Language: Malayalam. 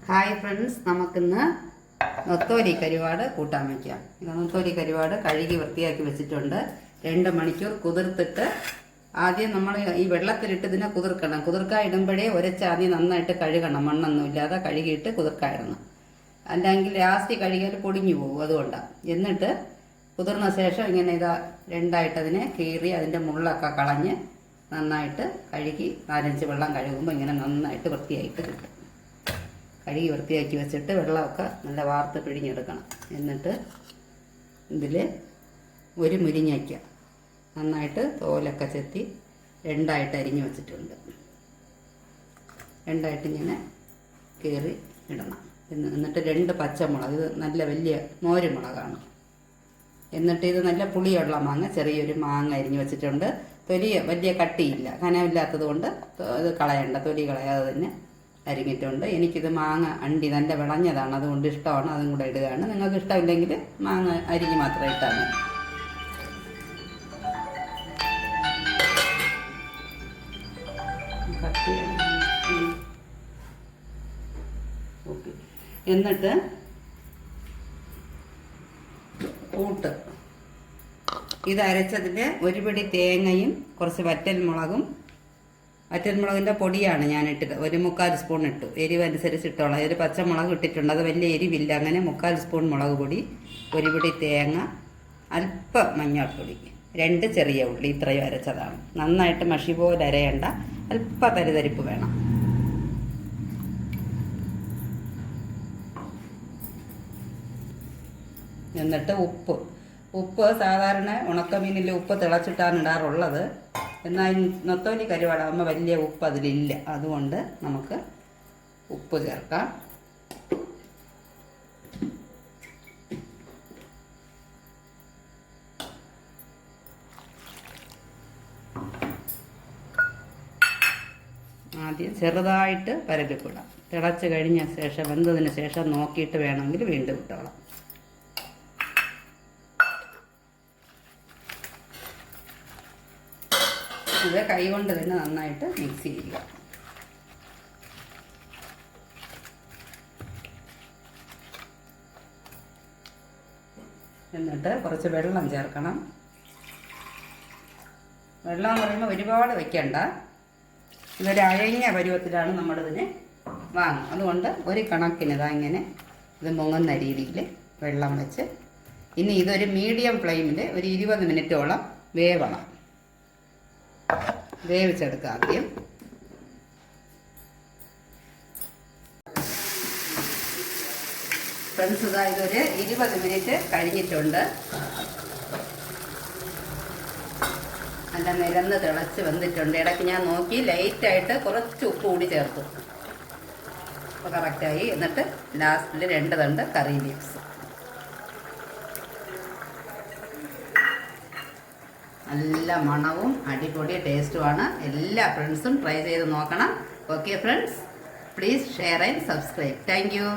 ഹായ് ഫ്രണ്ട്സ്, നമുക്കിന്ന് നൊത്തോലി കരിവാട് കൂട്ടാൻ വയ്ക്കാം. നൊത്തോലി കരിവാട് കഴുകി വൃത്തിയാക്കി വെച്ചിട്ടുണ്ട്. 2 മണിക്കൂർ കുതിർത്തിട്ട് ആദ്യം നമ്മൾ ഈ വെള്ളത്തിലിട്ട് ഇതിനെ കുതിർക്കണം. കുതിർക്കാൻ ഇടുമ്പോഴേ ഒരച്ചാദ്യം നന്നായിട്ട് കഴുകണം, മണ്ണൊന്നും ഇല്ലാതെ കഴുകിയിട്ട് കുതിർക്കായിടണം. അല്ലെങ്കിൽ ലാസ്റ്റ് കഴുകിയാൽ പൊടിഞ്ഞു പോകും, അതുകൊണ്ടാണ്. എന്നിട്ട് കുതിർന്ന ശേഷം ഇങ്ങനെ ഇതാ രണ്ടായിട്ടതിനെ കീറി അതിൻ്റെ മുള്ളൊക്കെ കളഞ്ഞ് നന്നായിട്ട് കഴുകി 4-5 വെള്ളം കഴുകുമ്പോൾ ഇങ്ങനെ നന്നായിട്ട് വൃത്തിയായിട്ട് കിട്ടും. കഴുകി വൃത്തിയാക്കി വെച്ചിട്ട് വെള്ളമൊക്കെ നല്ല വാർത്ത് പിഴിഞ്ഞെടുക്കണം. എന്നിട്ട് ഇതിൽ ഒരു മുരിങ്ങയ്ക്ക നന്നായിട്ട് തോലൊക്കെ ചെത്തി 2ആയിട്ട് അരിഞ്ഞ് വെച്ചിട്ടുണ്ട്. 2ആയിട്ട് ഇങ്ങനെ കീറി ഇടണം. എന്നിട്ട് 2 പച്ചമുളക്, ഇത് നല്ല വലിയ മോരുമുളകാണ്. എന്നിട്ട് ഇത് നല്ല പുളിയുള്ള മാങ്ങ, ചെറിയൊരു മാങ്ങ അരിഞ്ഞ് വെച്ചിട്ടുണ്ട്. തൊലി വലിയ കട്ടിയില്ല, കനമില്ലാത്തത് കൊണ്ട് ഇത് കളയണ്ട, തൊലി കളയാതെ തന്നെ അരിഞ്ഞിട്ടുണ്ട്. എനിക്കിത് മാങ്ങ അണ്ടി നല്ല വിളഞ്ഞതാണ്, അതുകൊണ്ട് ഇഷ്ടമാണ്, അതും കൂടെ ഇടുകയാണ്. നിങ്ങൾക്ക് ഇഷ്ടമില്ലെങ്കിൽ മാങ്ങ അരിഞ്ഞ് മാത്രം ഇട്ടാൽ മതി. എന്നിട്ട് കൂട്ട് ഇത് അരച്ചതിൽ ഒരു പിടി തേങ്ങയും കുറച്ച് വറ്റൽമുളകിൻ്റെ പൊടിയാണ് ഞാൻ ഇട്ടത്. ഒരു 3/4 സ്പൂൺ ഇട്ടു. എരിവ് അനുസരിച്ച് ഇട്ടോളാം. ഒരു പച്ചമുളക് ഇട്ടിട്ടുണ്ട്, അത് വലിയ എരിവില്ല. അങ്ങനെ 3/4 സ്പൂൺ മുളക് പൊടി, ഒരു പിടി തേങ്ങ, അല്പം മഞ്ഞൾപ്പൊടി, 2 ചെറിയ ഉള്ളി, ഇത്രയും അരച്ചതാണ്. നന്നായിട്ട് മഷി പോലെ അരയണ്ട, അല്പം തരിതരിപ്പ് വേണം. എന്നിട്ട് ഉപ്പ് സാധാരണ ഉണക്കമീനിൽ ഉപ്പ് തിളച്ചിട്ടാണ് ഇടാറുള്ളത്. എന്നാൽ നൊത്തോലി കരിവാടാകുമ്പോൾ വലിയ ഉപ്പ് അതിലില്ല, അതുകൊണ്ട് നമുക്ക് ഉപ്പ് ചേർക്കാം. ആദ്യം ചെറുതായിട്ട് പരലിപ്പിടാം. തിളച്ച് കഴിഞ്ഞ ശേഷം, വെന്തതിന് ശേഷം നോക്കിയിട്ട് വേണമെങ്കിൽ വീണ്ടും ഇട്ടോളാം. ഇത് കൈ കൊണ്ട് തന്നെ നന്നായിട്ട് മിക്സ് ചെയ്യുക. എന്നിട്ട് കുറച്ച് വെള്ളം ചേർക്കണം. വെള്ളം എന്ന് പറയുമ്പോൾ ഒരുപാട് വയ്ക്കണ്ട. ഇതൊരു അഴങ്ങിയ പരുവത്തിലാണ് നമ്മളിതിനെ വാങ്ങും. അതുകൊണ്ട് ഒരു കണക്കിന് ഇതാ ഇങ്ങനെ ഇത് മുങ്ങുന്ന രീതിയിൽ വെള്ളം വെച്ച്, ഇനി ഇതൊരു മീഡിയം ഫ്ലെയിമിൽ ഒരു 20 മിനിറ്റോളം വേവിച്ചെടുക്കുക. ആദ്യം ഫ്രണ്ട്സ്, ഇതാ ഇതൊരു 20 മിനിറ്റ് കഴിഞ്ഞിട്ടുണ്ട്. നല്ല നിരന്ന് തിളച്ച് വന്നിട്ടുണ്ട്. ഇടയ്ക്ക് ഞാൻ നോക്കി ലൈറ്റായിട്ട് കുറച്ച് ഉപ്പ് കൂടി ചേർത്തു. അപ്പോൾ കറക്റ്റായി. എന്നിട്ട് ലാസ്റ്റിൽ 2 തണ്ട് കറി ലീവ്സ്. നല്ല മണവും അടിപൊളി ടേസ്റ്റുമാണ്. എല്ലാ ഫ്രണ്ട്സും ട്രൈ ചെയ്ത് നോക്കണം. Okay friends, please share and subscribe. Thank you.